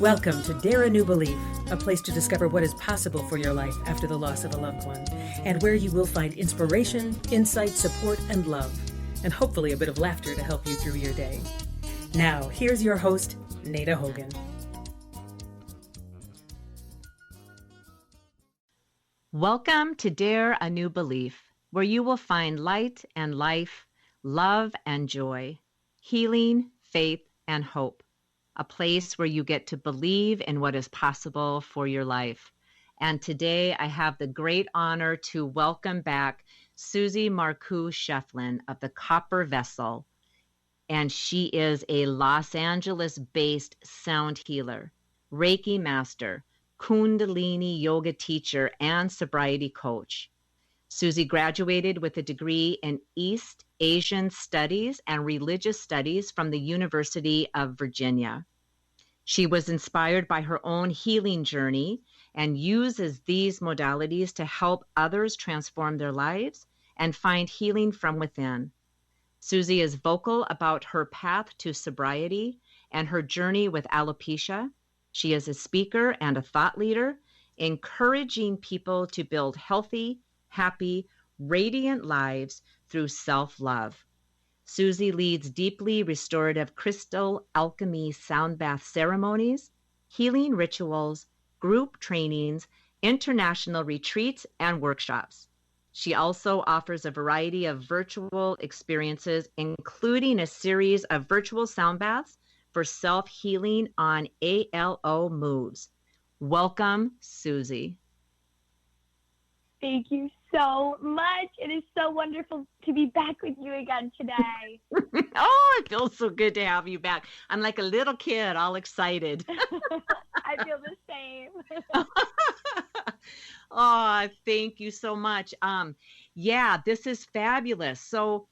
Welcome to Dare a New Belief, a place to discover what is possible for your life after the loss of a loved one, and where you will find inspiration, insight, support, and love, and hopefully a bit of laughter to help you through your day. Now, here's your host, Nada Hogan. Welcome to Dare a New Belief, where you will find light and life, love and joy, healing, faith, and hope. A place where you get to believe in what is possible for your life. And today I have the great honor to welcome back Susy Markoe Schieffelin of the Copper Vessel. And she is a Los Angeles-based sound healer, Reiki master, Kundalini yoga teacher, and sobriety coach. Susy graduated with a degree in East Asian Studies and Religious Studies from the University of Virginia. She was inspired by her own healing journey and uses these modalities to help others transform their lives and find healing from within. Susy is vocal about her path to sobriety and her journey with alopecia. She is a speaker and a thought leader, encouraging people to build healthy, happy, radiant lives through self-love. Susy leads deeply restorative crystal alchemy sound bath ceremonies, healing rituals, group trainings, international retreats, and workshops. She also offers a variety of virtual experiences, including a series of virtual sound baths for self-healing on ALO Moves. Welcome, Susy. Thank you so much. It is so wonderful to be back with you again today. Oh, it feels so good to have you back. I'm like a little kid, all excited. I feel the same. Oh, thank you so much. Yeah, this is fabulous. So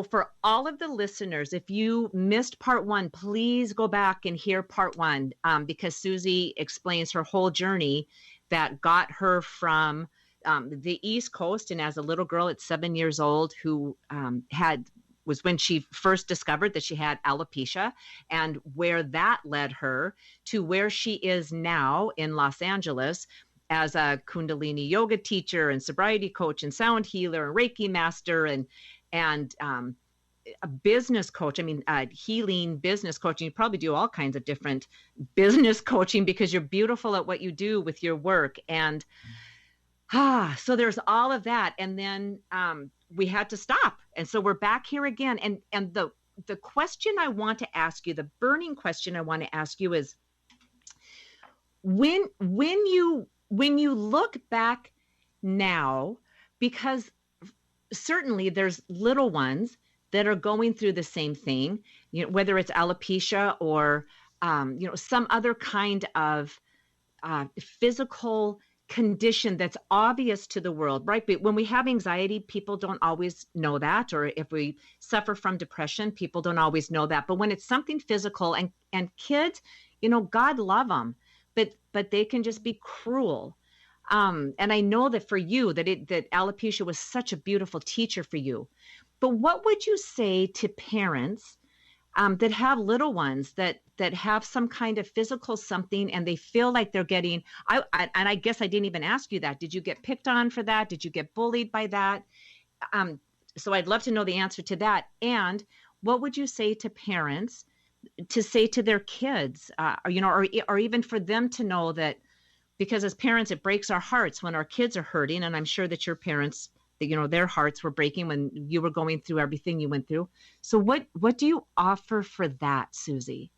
for all of the listeners, if you missed part one, please go back and hear part one, because Susy explains her whole journey that got her from the East Coast, and as a little girl at 7 years old, who was when she first discovered that she had alopecia, and where that led her to where she is now in Los Angeles as a Kundalini yoga teacher and sobriety coach and sound healer and Reiki master and a business coach. I mean, healing business coaching. You probably do all kinds of different business coaching because you're beautiful at what you do with your work. And so there's all of that. And then we had to stop. And so we're back here again. And the question I want to ask you, the burning question I want to ask you is, when you look back now, because certainly there's little ones that are going through the same thing, you know, whether it's alopecia or some other kind of physical condition that's obvious to the world, right? But when we have anxiety, people don't always know that, or if we suffer from depression, people don't always know that. But when it's something physical, and kids, God love them, but they can just be cruel. And I know that for you, that alopecia was such a beautiful teacher for you. But what would you say to parents that have little ones that have some kind of physical something, and they feel like they're getting, and I guess I didn't even ask you that. Did you get picked on for that? Did you get bullied by that? So I'd love to know the answer to that. And what would you say to parents to say to their kids, or even for them to know that, because as parents, it breaks our hearts when our kids are hurting. And I'm sure that your parents, their hearts were breaking when you were going through everything you went through. So what do you offer for that, Susy?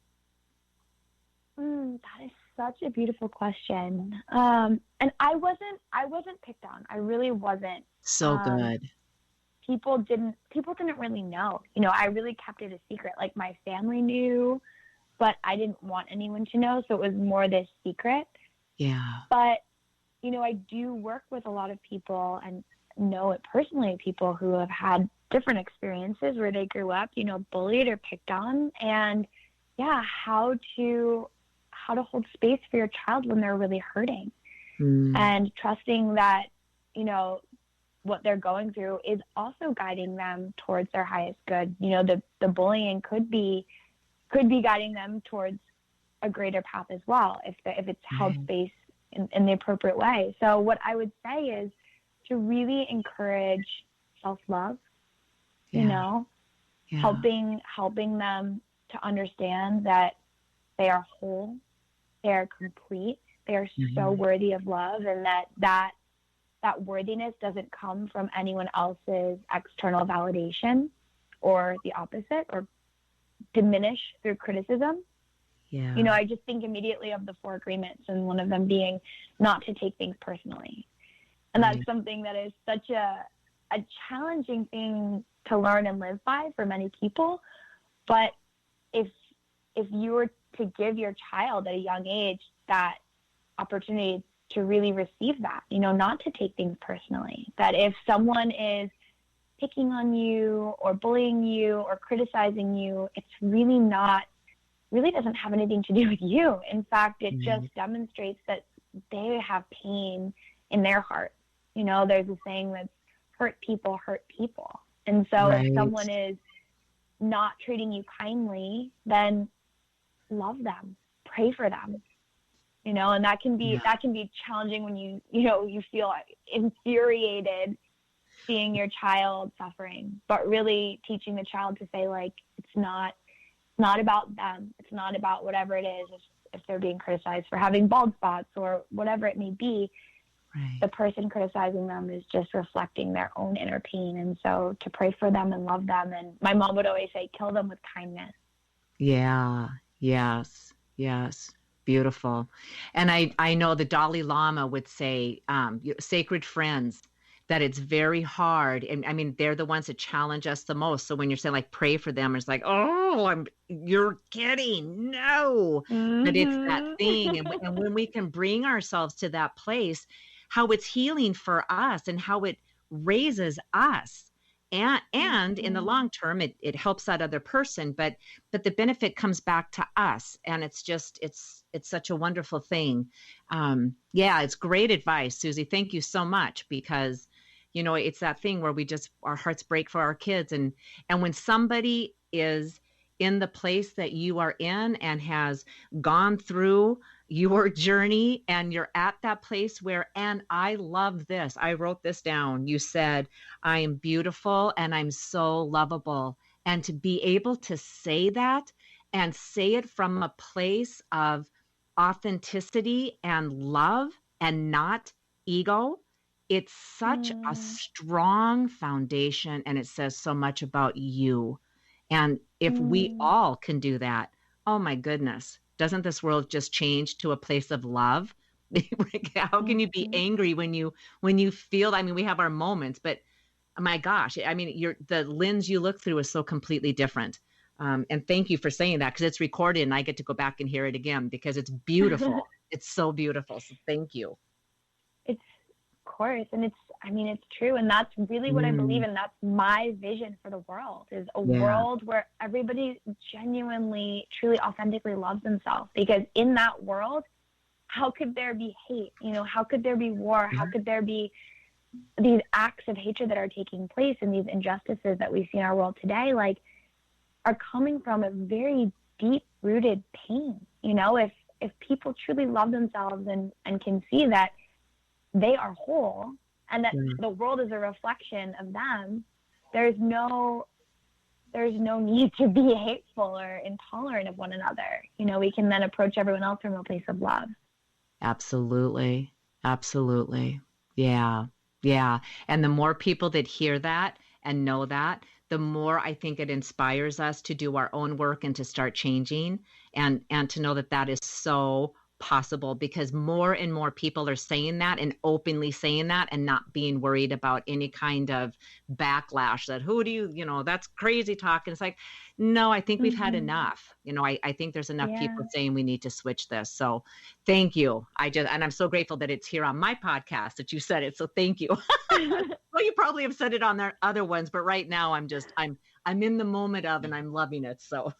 That is such a beautiful question. And I wasn't picked on. I really wasn't. So good. People didn't really know. I really kept it a secret. Like, my family knew, but I didn't want anyone to know. So it was more this secret. Yeah. But, I do work with a lot of people and know it personally, people who have had different experiences where they grew up, bullied or picked on, and how to hold space for your child when they're really hurting, and trusting that, what they're going through is also guiding them towards their highest good. The bullying could be guiding them towards a greater path as well, if it's held space in the appropriate way. So what I would say is to really encourage self-love, helping them to understand that they are whole, they are complete, they are so worthy of love, and that worthiness doesn't come from anyone else's external validation or the opposite, or diminish through criticism. Yeah. I just think immediately of the 4 agreements, and one of them being not to take things personally. And that's something that is such a challenging thing to learn and live by for many people. But if you were to give your child at a young age that opportunity to really receive that, not to take things personally, that if someone is picking on you or bullying you or criticizing you, it's really doesn't have anything to do with you. In fact, it just demonstrates that they have pain in their heart. There's a saying that's hurt people. And so if someone is not treating you kindly, then love them, pray for them, and that can be challenging when you feel infuriated seeing your child suffering, but really teaching the child to say, like, it's not about them. It's not about whatever it is. If they're being criticized for having bald spots or whatever it may be, the person criticizing them is just reflecting their own inner pain. And so to pray for them and love them. And my mom would always say, kill them with kindness. Yeah. Yes. Beautiful. And I know the Dalai Lama would say, sacred friends, that it's very hard. And I mean, they're the ones that challenge us the most. So when you're saying, like, pray for them, it's like, you're kidding. No, but it's that thing. And when we can bring ourselves to that place, how it's healing for us and how it raises us. And in the long term, it helps that other person, but the benefit comes back to us. And it's such a wonderful thing. It's great advice, Susy. Thank you so much, because, it's that thing where our hearts break for our kids. And when somebody is in the place that you are in and has gone through your journey, and you're at that place where, and I love this, I wrote this down. You said, I am beautiful and I'm so lovable. And to be able to say that and say it from a place of authenticity and love and not ego, it's such a strong foundation, and it says so much about you. And if we all can do that, oh my goodness, doesn't this world just change to a place of love? How can you be angry when you feel, I mean, we have our moments, but my gosh, I mean, the lens you look through is so completely different. And thank you for saying that, because it's recorded and I get to go back and hear it again, because it's beautiful. It's so beautiful. So thank you. It's, of course. And it's true. And that's really what I believe in. That's my vision for the world, is a world where everybody genuinely, truly, authentically loves themselves. Because in that world, how could there be hate? How could there be war? How could there be these acts of hatred that are taking place, and these injustices that we see in our world today, like, are coming from a very deep-rooted pain. If people truly love themselves and can see that they are whole and that the world is a reflection of them, there's no need to be hateful or intolerant of one another. We can then approach everyone else from a place of love. Absolutely. Yeah. And the more people that hear that and know that, the more I think it inspires us to do our own work and to start changing, and to know that is so possible, because more and more people are saying that and openly saying that, and not being worried about any kind of backlash that, who do you, that's crazy talk. And it's like, no, I think we've had enough. I think there's enough people saying we need to switch this. So thank you. And I'm so grateful that it's here on my podcast that you said it. So thank you. Well, you probably have said it on their other ones, but right now I'm in the moment of, and I'm loving it. So,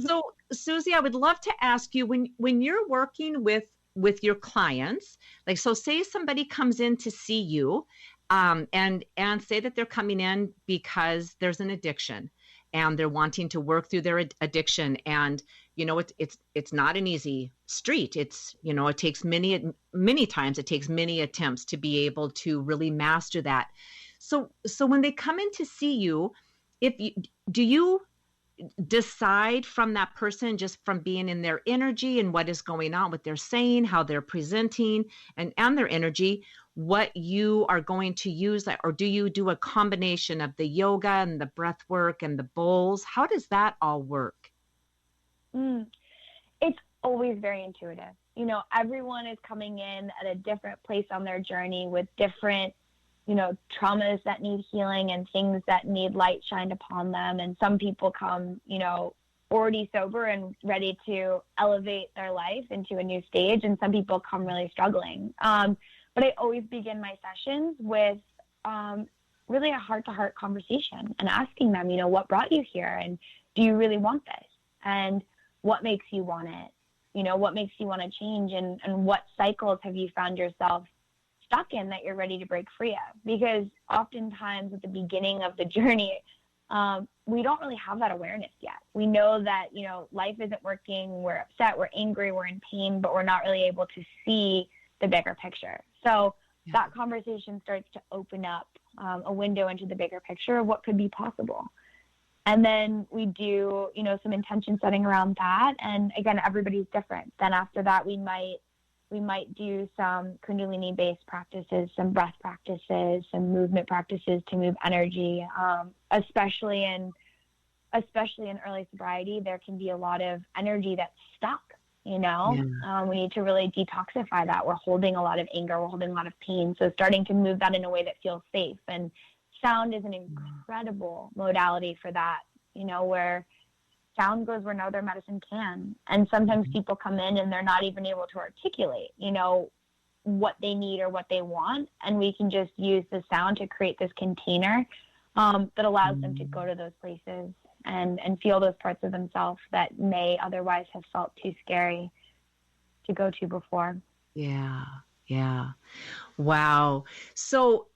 so Susy, I would love to ask you, when you're working with your clients, like, so say somebody comes in to see you, and say that they're coming in because there's an addiction, and they're wanting to work through their addiction. And, you know, it's not an easy street. It's, you know, it takes many times, it takes many attempts to be able to really master that. So when they come in to see you, do you decide from that person, just from being in their energy and what is going on, what they're saying, how they're presenting, and their energy, what you are going to use, or do you do a combination of the yoga and the breath work and the bowls? How does that all work? It's always very intuitive. You know, everyone is coming in at a different place on their journey with different, you know, traumas that need healing and things that need light shined upon them. And some people come, you know, already sober and ready to elevate their life into a new stage. And some people come really struggling. But I always begin my sessions with really a heart-to-heart conversation and asking them, you know, what brought you here? And do you really want this? And what makes you want it? You know, what makes you want to change? And what cycles have you found yourself stuck in that you're ready to break free of? Because oftentimes at the beginning of the journey, we don't really have that awareness yet. We know that, you know, life isn't working, we're upset, we're angry, we're in pain, but we're not really able to see the bigger picture. So that conversation starts to open up a window into the bigger picture of what could be possible. And then we do, you know, some intention setting around that. And again, everybody's different. Then after that, we might do some Kundalini-based practices, some breath practices, some movement practices to move energy. Especially in early sobriety, there can be a lot of energy that's stuck. You know, we need to really detoxify that. We're holding a lot of anger, we're holding a lot of pain. So starting to move that in a way that feels safe. And sound is an incredible modality for that, you know, where sound goes where no other medicine can. And sometimes people come in and they're not even able to articulate, you know, what they need or what they want. And we can just use the sound to create this container that allows them to go to those places and feel those parts of themselves that may otherwise have felt too scary to go to before. Yeah. Wow. So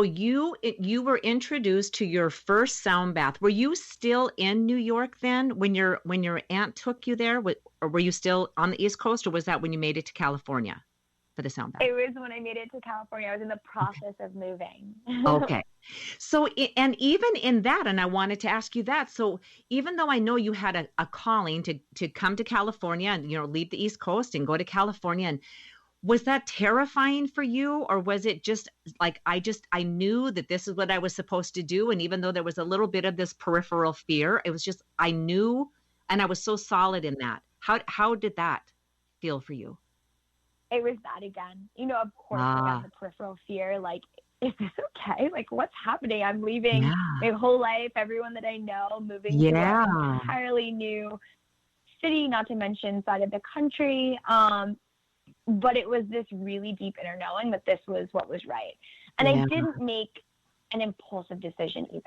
you were introduced to your first sound bath. Were you still in New York then when your aunt took you there? Or were you still on the East Coast, or was that when you made it to California for the sound bath? It was when I made it to California. I was in the process of moving. Okay. So, and even in that, and I wanted to ask you that. So even though I know you had a calling to come to California and, you know, leave the East Coast and go to California, and was that terrifying for you? Or was it just like, I knew that this is what I was supposed to do. And even though there was a little bit of this peripheral fear, it was just, I knew, and I was so solid in that. How did that feel for you? It was that again. You know, of course, I got the peripheral fear. Like, is this okay? Like, what's happening? I'm leaving my whole life, everyone that I know, moving to an entirely new city, not to mention side of the country. But it was this really deep inner knowing that this was what was right. And I didn't make an impulsive decision either.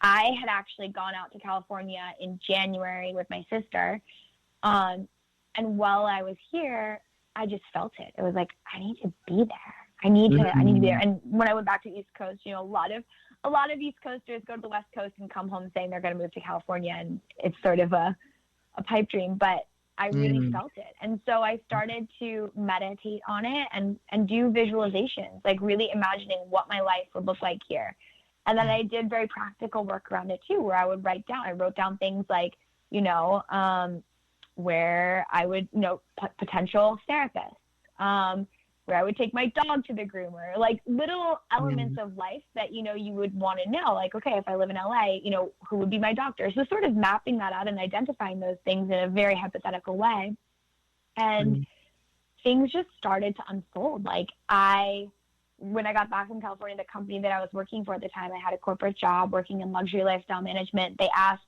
I had actually gone out to California in January with my sister. And while I was here, I just felt it. It was like, I need to be there. I need to be there. And when I went back to East Coast, you know, a lot of East Coasters go to the West Coast and come home saying they're going to move to California, and it's sort of a pipe dream, but I really felt it. And so I started to meditate on it and do visualizations, like really imagining what my life would look like here. And then I did very practical work around it too, where I wrote down things like, you know, where I would, you know, potential therapists, where I would take my dog to the groomer, like little elements of life that, you know, you would want to know, like, okay, if I live in LA, you know, who would be my doctor? So sort of mapping that out and identifying those things in a very hypothetical way. And things just started to unfold. Like when I got back from California, the company that I was working for at the time, I had a corporate job working in luxury lifestyle management. They asked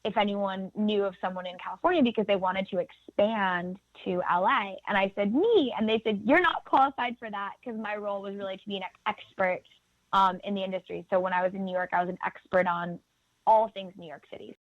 if anyone knew of someone in California because they wanted to expand to LA. And I said, me. And they said, you're not qualified for that, because my role was really to be an expert in the industry. So when I was in New York, I was an expert on all things New York City.